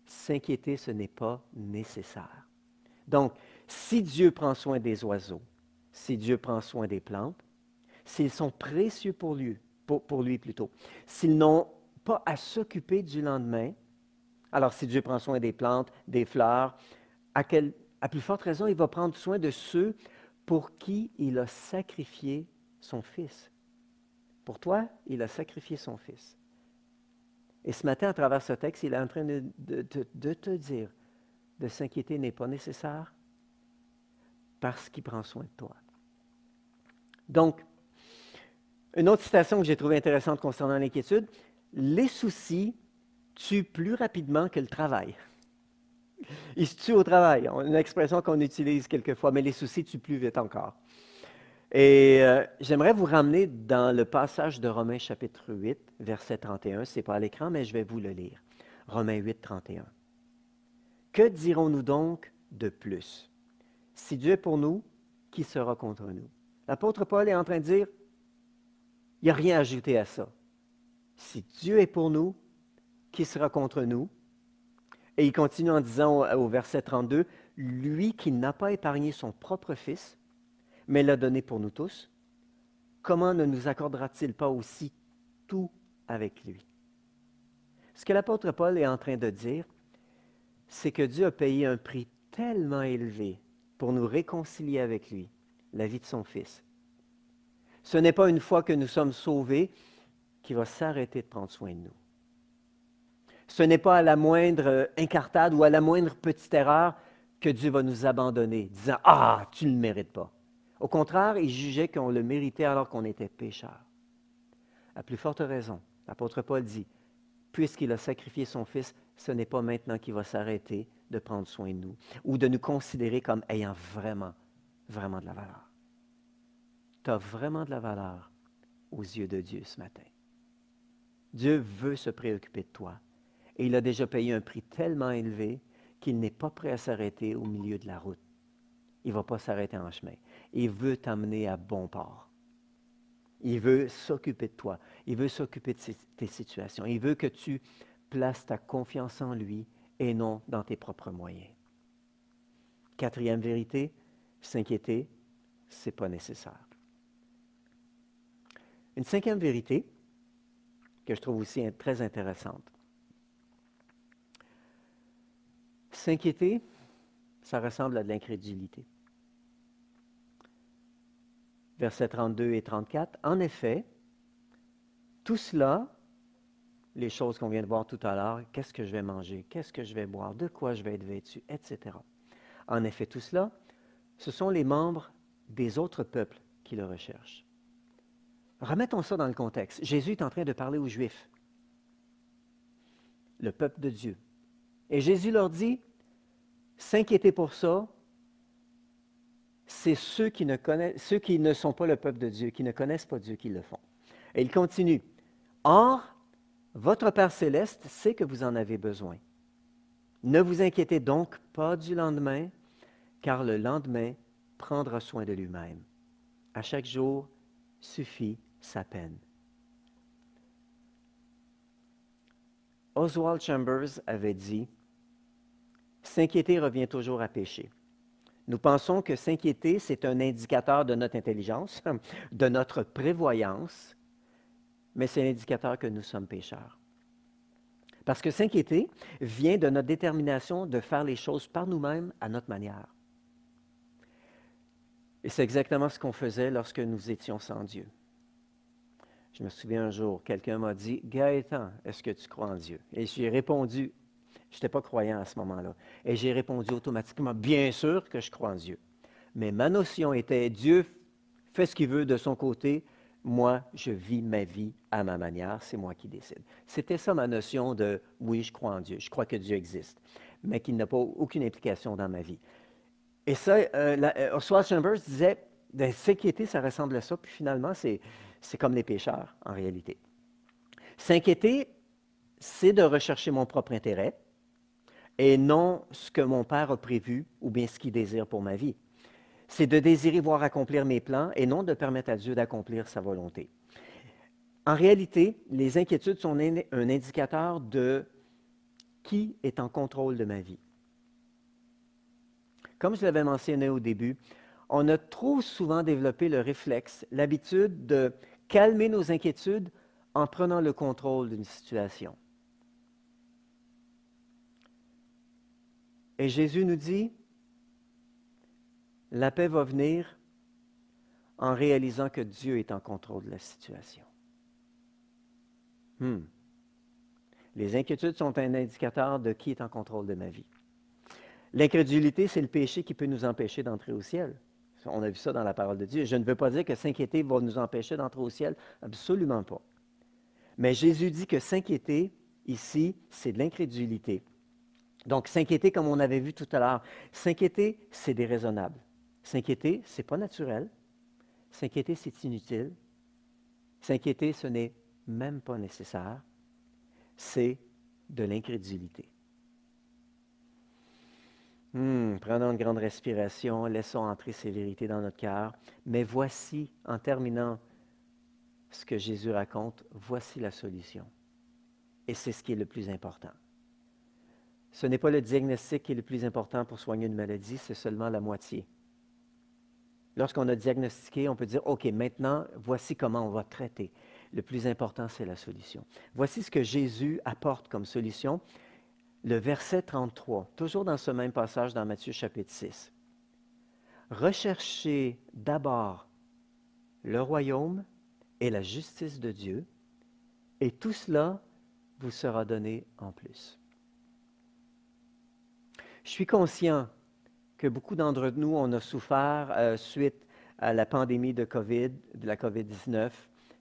S'inquiéter, ce n'est pas nécessaire. Donc, si Dieu prend soin des oiseaux, si Dieu prend soin des plantes, s'ils sont précieux pour lui plutôt, s'ils n'ont pas à s'occuper du lendemain, alors si Dieu prend soin des plantes, des fleurs, à plus forte raison, il va prendre soin de ceux pour qui il a sacrifié son Fils. Pour toi, il a sacrifié son Fils. Et ce matin, à travers ce texte, il est en train de te dire, de s'inquiéter n'est pas nécessaire parce qu'il prend soin de toi. Donc, une autre citation que j'ai trouvée intéressante concernant l'inquiétude, les soucis tuent plus rapidement que le travail. Ils se tuent au travail, une expression qu'on utilise quelquefois, mais les soucis tuent plus vite encore. Et j'aimerais vous ramener dans le passage de Romains chapitre 8, verset 31. Ce n'est pas à l'écran, mais je vais vous le lire. Romains 8, 31. Que dirons-nous donc de plus? Si Dieu est pour nous, qui sera contre nous? L'apôtre Paul est en train de dire, il n'y a rien à ajouter à ça. Si Dieu est pour nous, qui sera contre nous? Et il continue en disant au verset 32, lui qui n'a pas épargné son propre Fils, mais l'a donné pour nous tous, comment ne nous accordera-t-il pas aussi tout avec lui? Ce que l'apôtre Paul est en train de dire, c'est que Dieu a payé un prix tellement élevé pour nous réconcilier avec lui, la vie de son Fils. Ce n'est pas une fois que nous sommes sauvés qu'il va s'arrêter de prendre soin de nous. Ce n'est pas à la moindre incartade ou à la moindre petite erreur que Dieu va nous abandonner, disant « Ah, tu ne le mérites pas ». Au contraire, il jugeait qu'on le méritait alors qu'on était pécheurs. À plus forte raison, l'apôtre Paul dit, puisqu'il a sacrifié son Fils, ce n'est pas maintenant qu'il va s'arrêter de prendre soin de nous ou de nous considérer comme ayant vraiment, vraiment de la valeur. Tu as vraiment de la valeur aux yeux de Dieu ce matin. Dieu veut se préoccuper de toi et il a déjà payé un prix tellement élevé qu'il n'est pas prêt à s'arrêter au milieu de la route. Il ne va pas s'arrêter en chemin. Il veut t'amener à bon port. Il veut s'occuper de toi. Il veut s'occuper de tes situations. Il veut que tu places ta confiance en lui et non dans tes propres moyens. Quatrième vérité, s'inquiéter, ce n'est pas nécessaire. Une cinquième vérité, que je trouve aussi très intéressante. S'inquiéter, ça ressemble à de l'incrédulité. versets 32 et 34. En effet, tout cela, les choses qu'on vient de voir tout à l'heure, qu'est-ce que je vais manger, qu'est-ce que je vais boire, de quoi je vais être vêtu, etc. En effet, tout cela, ce sont les membres des autres peuples qui le recherchent. Remettons ça dans le contexte. Jésus est en train de parler aux Juifs, le peuple de Dieu. Et Jésus leur dit, s'inquiéter pour ça, c'est ceux qui ne sont pas le peuple de Dieu, qui ne connaissent pas Dieu, qui le font. Et il continue. Or, votre Père céleste sait que vous en avez besoin. Ne vous inquiétez donc pas du lendemain, car le lendemain prendra soin de lui-même. À chaque jour suffit sa peine. Oswald Chambers avait dit, « S'inquiéter revient toujours à pécher. » Nous pensons que s'inquiéter, c'est un indicateur de notre intelligence, de notre prévoyance, mais c'est l'indicateur que nous sommes pécheurs. Parce que s'inquiéter vient de notre détermination de faire les choses par nous-mêmes à notre manière. Et c'est exactement ce qu'on faisait lorsque nous étions sans Dieu. Je me souviens un jour, quelqu'un m'a dit, « Gaëtan, est-ce que tu crois en Dieu? » Et j'ai répondu, je n'étais pas croyant à ce moment-là, et j'ai répondu automatiquement, « Bien sûr que je crois en Dieu. » Mais ma notion était, Dieu fait ce qu'il veut de son côté, moi, je vis ma vie à ma manière, c'est moi qui décide. C'était ça ma notion de, oui, je crois en Dieu, je crois que Dieu existe, mais qu'il n'a pas aucune implication dans ma vie. Et ça, Oswald Chambers disait, s'inquiéter, ça ressemble à ça, puis finalement, c'est comme les pécheurs, en réalité. S'inquiéter, c'est de rechercher mon propre intérêt et non ce que mon Père a prévu ou bien ce qu'il désire pour ma vie. C'est de désirer voir accomplir mes plans et non de permettre à Dieu d'accomplir sa volonté. En réalité, les inquiétudes sont un indicateur de qui est en contrôle de ma vie. Comme je l'avais mentionné au début, on a trop souvent développé le réflexe, l'habitude de calmer nos inquiétudes en prenant le contrôle d'une situation. Et Jésus nous dit, la paix va venir en réalisant que Dieu est en contrôle de la situation. Les inquiétudes sont un indicateur de qui est en contrôle de ma vie. L'incrédulité, c'est le péché qui peut nous empêcher d'entrer au ciel. On a vu ça dans la parole de Dieu. Je ne veux pas dire que s'inquiéter va nous empêcher d'entrer au ciel, absolument pas. Mais Jésus dit que s'inquiéter, ici, c'est de l'incrédulité. Donc, s'inquiéter, comme on avait vu tout à l'heure, s'inquiéter, c'est déraisonnable. S'inquiéter, ce n'est pas naturel. S'inquiéter, c'est inutile. S'inquiéter, ce n'est même pas nécessaire. C'est de l'incrédulité. Prenons une grande respiration, laissons entrer ces vérités dans notre cœur. Mais voici, en terminant ce que Jésus raconte, voici la solution. Et c'est ce qui est le plus important. Ce n'est pas le diagnostic qui est le plus important pour soigner une maladie, c'est seulement la moitié. Lorsqu'on a diagnostiqué, on peut dire, OK, maintenant, voici comment on va traiter. Le plus important, c'est la solution. Voici ce que Jésus apporte comme solution. Le verset 33, toujours dans ce même passage dans Matthieu chapitre 6. Recherchez d'abord le royaume et la justice de Dieu, et tout cela vous sera donné en plus. Je suis conscient que beaucoup d'entre nous, on a souffert suite à la pandémie de la COVID-19.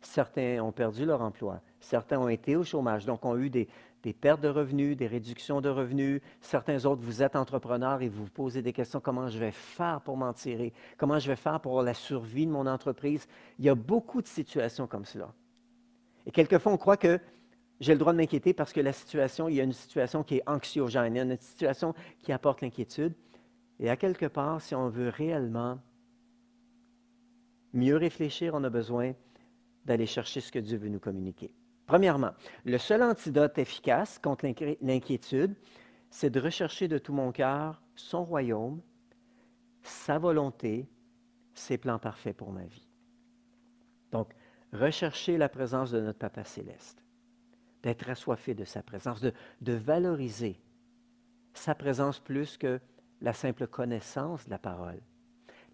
Certains ont perdu leur emploi. Certains ont été au chômage, donc ont eu des pertes de revenus, des réductions de revenus. Certains autres, vous êtes entrepreneurs et vous vous posez des questions, comment je vais faire pour m'en tirer? Comment je vais faire pour la survie de mon entreprise? Il y a beaucoup de situations comme cela. Et quelquefois, on croit que j'ai le droit de m'inquiéter parce que il y a une situation qui est anxiogène, il y a une situation qui apporte l'inquiétude. Et à quelque part, si on veut réellement mieux réfléchir, on a besoin d'aller chercher ce que Dieu veut nous communiquer. Premièrement, le seul antidote efficace contre l'inquiétude, c'est de rechercher de tout mon cœur son royaume, sa volonté, ses plans parfaits pour ma vie. Donc, rechercher la présence de notre Papa céleste, d'être assoiffé de sa présence, de valoriser sa présence plus que la simple connaissance de la parole.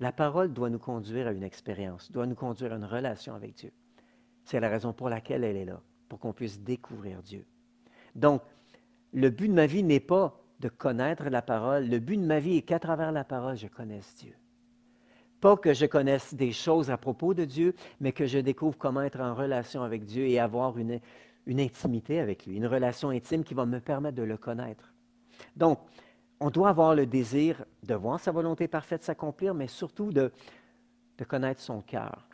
La parole doit nous conduire à une expérience, doit nous conduire à une relation avec Dieu. C'est la raison pour laquelle elle est là, pour qu'on puisse découvrir Dieu. Donc, le but de ma vie n'est pas de connaître la parole. Le but de ma vie est qu'à travers la parole, je connaisse Dieu. Pas que je connaisse des choses à propos de Dieu, mais que je découvre comment être en relation avec Dieu et avoir une intimité avec lui, une relation intime qui va me permettre de le connaître. Donc, on doit avoir le désir de voir sa volonté parfaite s'accomplir, mais surtout de connaître son cœur.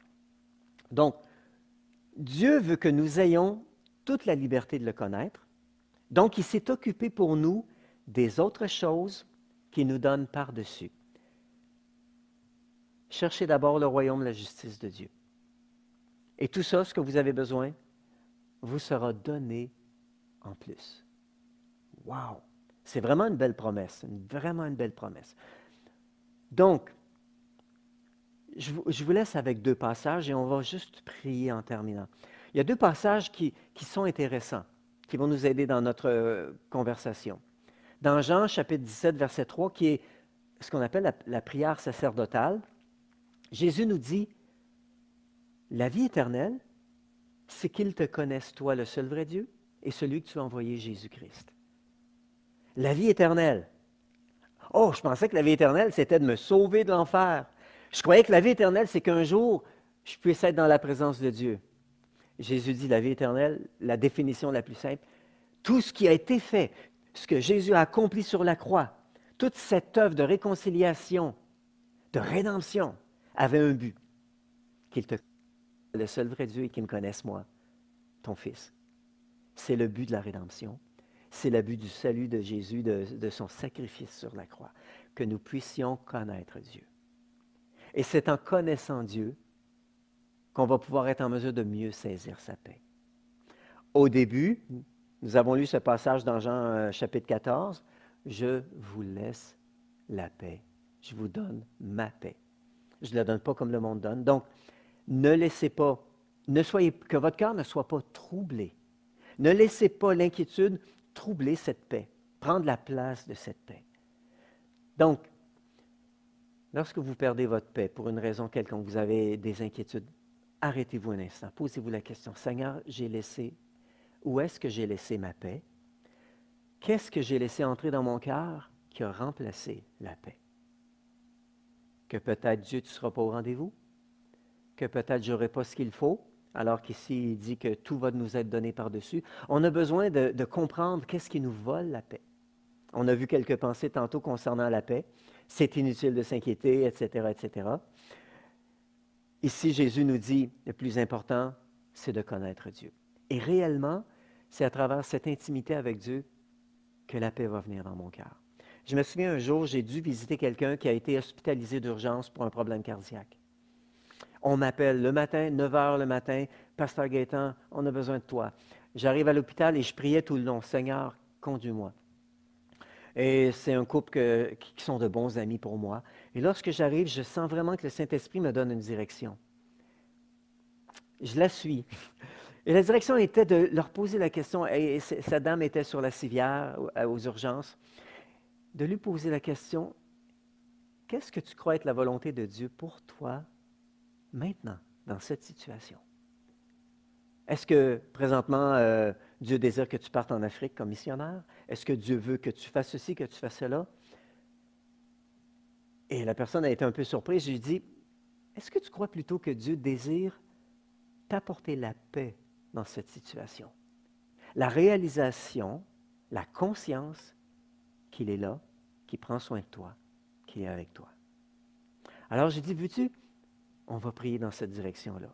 Donc, Dieu veut que nous ayons toute la liberté de le connaître. Donc, il s'est occupé pour nous des autres choses qu'il nous donne par-dessus. Cherchez d'abord le royaume et la justice de Dieu. Et tout ça, ce que vous avez besoin, vous sera donné en plus. Wow! C'est vraiment une belle promesse, vraiment une belle promesse. Donc, je vous laisse avec 2 passages et on va juste prier en terminant. Il y a 2 passages qui sont intéressants, qui vont nous aider dans notre conversation. Dans Jean, chapitre 17, verset 3, qui est ce qu'on appelle la prière sacerdotale, Jésus nous dit, « La vie éternelle, c'est qu'ils te connaissent, toi, le seul vrai Dieu, et celui que tu as envoyé, Jésus-Christ. » La vie éternelle. Oh, je pensais que la vie éternelle, c'était de me sauver de l'enfer. Je croyais que la vie éternelle, c'est qu'un jour, je puisse être dans la présence de Dieu. Jésus dit, la vie éternelle, la définition la plus simple, tout ce qui a été fait, ce que Jésus a accompli sur la croix, toute cette œuvre de réconciliation, de rédemption, avait un but, qu'il te connaisse, le seul vrai Dieu et qu'il me connaisse moi, ton Fils. C'est le but de la rédemption. C'est le but du salut de Jésus, de son sacrifice sur la croix, que nous puissions connaître Dieu. Et c'est en connaissant Dieu qu'on va pouvoir être en mesure de mieux saisir sa paix. Au début, nous avons lu ce passage dans Jean chapitre 14, « Je vous laisse la paix, je vous donne ma paix. » Je ne la donne pas comme le monde donne. Donc, ne laissez pas, que votre cœur ne soit pas troublé. Ne laissez pas l'inquiétude troubler cette paix, prendre la place de cette paix. Donc, lorsque vous perdez votre paix pour une raison quelconque, vous avez des inquiétudes, arrêtez-vous un instant, posez-vous la question, Seigneur, où est-ce que j'ai laissé ma paix? Qu'est-ce que j'ai laissé entrer dans mon cœur qui a remplacé la paix? Que peut-être Dieu, tu ne seras pas au rendez-vous? Que peut-être je n'aurai pas ce qu'il faut, alors qu'ici, il dit que tout va nous être donné par-dessus. On a besoin de comprendre qu'est-ce qui nous vole la paix. On a vu quelques pensées tantôt concernant la paix. C'est inutile de s'inquiéter, etc., etc. Ici, Jésus nous dit, le plus important, c'est de connaître Dieu. Et réellement, c'est à travers cette intimité avec Dieu que la paix va venir dans mon cœur. Je me souviens un jour, j'ai dû visiter quelqu'un qui a été hospitalisé d'urgence pour un problème cardiaque. On m'appelle le matin, 9 h le matin, « Pasteur Gaétan, on a besoin de toi. » J'arrive à l'hôpital et je priais tout le long, « Seigneur, conduis-moi. » Et c'est un couple qui sont de bons amis pour moi. Et lorsque j'arrive, je sens vraiment que le Saint-Esprit me donne une direction. Je la suis. Et la direction était de leur poser la question, et sa dame était sur la civière aux urgences, de lui poser la question, « Qu'est-ce que tu crois être la volonté de Dieu pour toi maintenant, dans cette situation? Est-ce que présentement, Dieu désire que tu partes en Afrique comme missionnaire? Est-ce que Dieu veut que tu fasses ceci, que tu fasses cela? » Et la personne a été un peu surprise. Je lui ai dit, « Est-ce que tu crois plutôt que Dieu désire t'apporter la paix dans cette situation? La réalisation, la conscience qu'il est là, qu'il prend soin de toi, qu'il est avec toi. » Alors j'ai dit, « Veux-tu, on va prier dans cette direction-là. »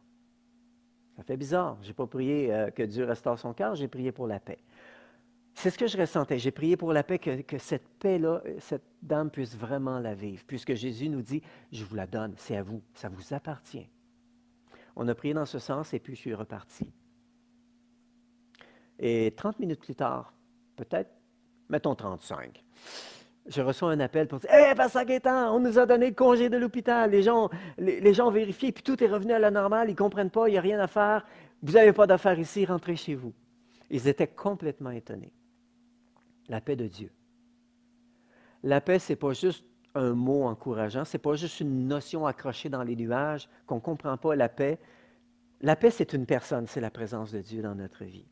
Ça fait bizarre. Je n'ai pas prié que Dieu restaure son cœur, j'ai prié pour la paix. C'est ce que je ressentais. J'ai prié pour la paix, que cette paix-là, cette dame puisse vraiment la vivre, puisque Jésus nous dit, je vous la donne, c'est à vous, ça vous appartient. On a prié dans ce sens et puis je suis reparti. Et 30 minutes plus tard, peut-être, mettons 35, je reçois un appel pour dire « Hey, Pasteur Gaétan, on nous a donné le congé de l'hôpital. Les gens ont vérifié, puis tout est revenu à la normale. Ils ne comprennent pas, il n'y a rien à faire. Vous n'avez pas d'affaires ici, rentrez chez vous. » Ils étaient complètement étonnés. La paix de Dieu. La paix, ce n'est pas juste un mot encourageant, ce n'est pas juste une notion accrochée dans les nuages qu'on ne comprend pas, la paix. La paix, c'est une personne, c'est la présence de Dieu dans notre vie.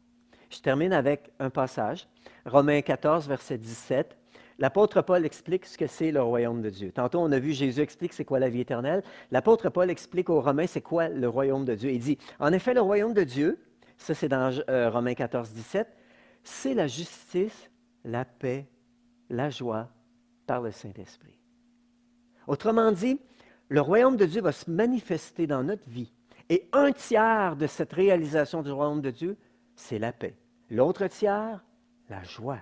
Je termine avec un passage, Romains 14, verset 17. L'apôtre Paul explique ce que c'est le royaume de Dieu. Tantôt, on a vu Jésus explique c'est quoi la vie éternelle. L'apôtre Paul explique aux Romains c'est quoi le royaume de Dieu. Il dit, en effet, le royaume de Dieu, ça c'est dans Romains 14, 17, c'est la justice, la paix, la joie par le Saint-Esprit. Autrement dit, le royaume de Dieu va se manifester dans notre vie. Et un tiers de cette réalisation du royaume de Dieu, c'est la paix. L'autre tiers, la joie.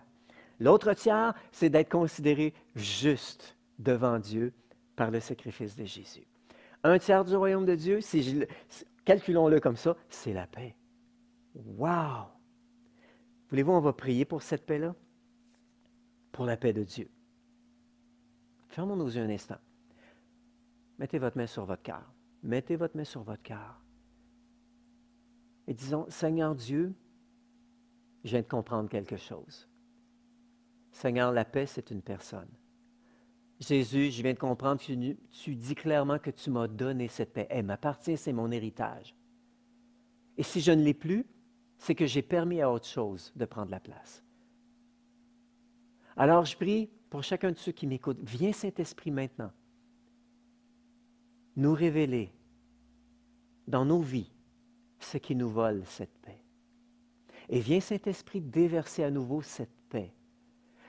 L'autre tiers, c'est d'être considéré juste devant Dieu par le sacrifice de Jésus. Un tiers du royaume de Dieu, calculons-le comme ça, c'est la paix. Wow! Voulez-vous, on va prier pour cette paix-là? Pour la paix de Dieu. Fermons nos yeux un instant. Mettez votre main sur votre cœur. Mettez votre main sur votre cœur. Et disons, Seigneur Dieu, je viens de comprendre quelque chose. Seigneur, la paix, c'est une personne. Jésus, je viens de comprendre que tu dis clairement que tu m'as donné cette paix. Elle m'appartient, c'est mon héritage. Et si je ne l'ai plus, c'est que j'ai permis à autre chose de prendre la place. Alors, je prie pour chacun de ceux qui m'écoutent, viens Saint-Esprit maintenant, nous révéler dans nos vies ce qui nous vole cette paix. Et viens Saint-Esprit déverser à nouveau cette paix.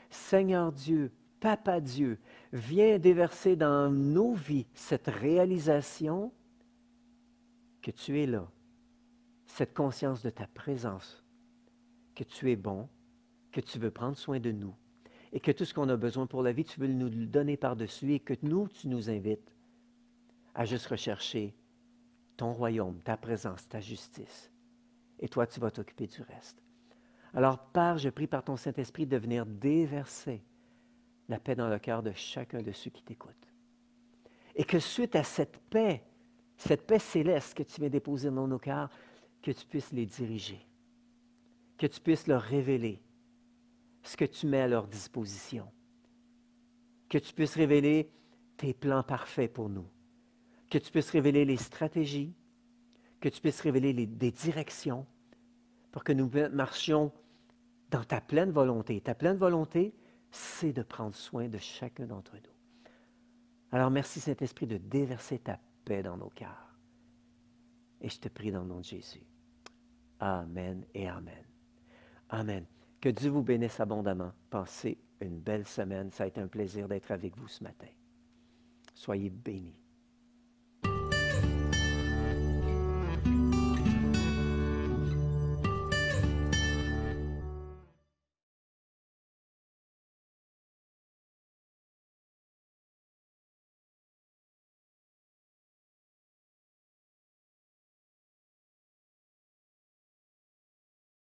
Seigneur Dieu, Papa Dieu, viens déverser dans nos vies cette réalisation que tu es là, cette conscience de ta présence, que tu es bon, que tu veux prendre soin de nous et que tout ce qu'on a besoin pour la vie, tu veux nous le donner par-dessus et que nous, tu nous invites à juste rechercher ton royaume, ta présence, ta justice. Et toi, tu vas t'occuper du reste. Alors, Père, je prie par ton Saint-Esprit de venir déverser la paix dans le cœur de chacun de ceux qui t'écoutent. Et que suite à cette paix céleste que tu viens déposer dans nos cœurs, que tu puisses les diriger, que tu puisses leur révéler ce que tu mets à leur disposition, que tu puisses révéler tes plans parfaits pour nous, que tu puisses révéler les stratégies, que tu puisses révéler des directions pour que nous marchions dans ta pleine volonté. Ta pleine volonté, c'est de prendre soin de chacun d'entre nous. Alors merci Saint-Esprit de déverser ta paix dans nos cœurs. Et je te prie dans le nom de Jésus. Amen et Amen. Amen. Que Dieu vous bénisse abondamment. Passez une belle semaine. Ça a été un plaisir d'être avec vous ce matin. Soyez bénis.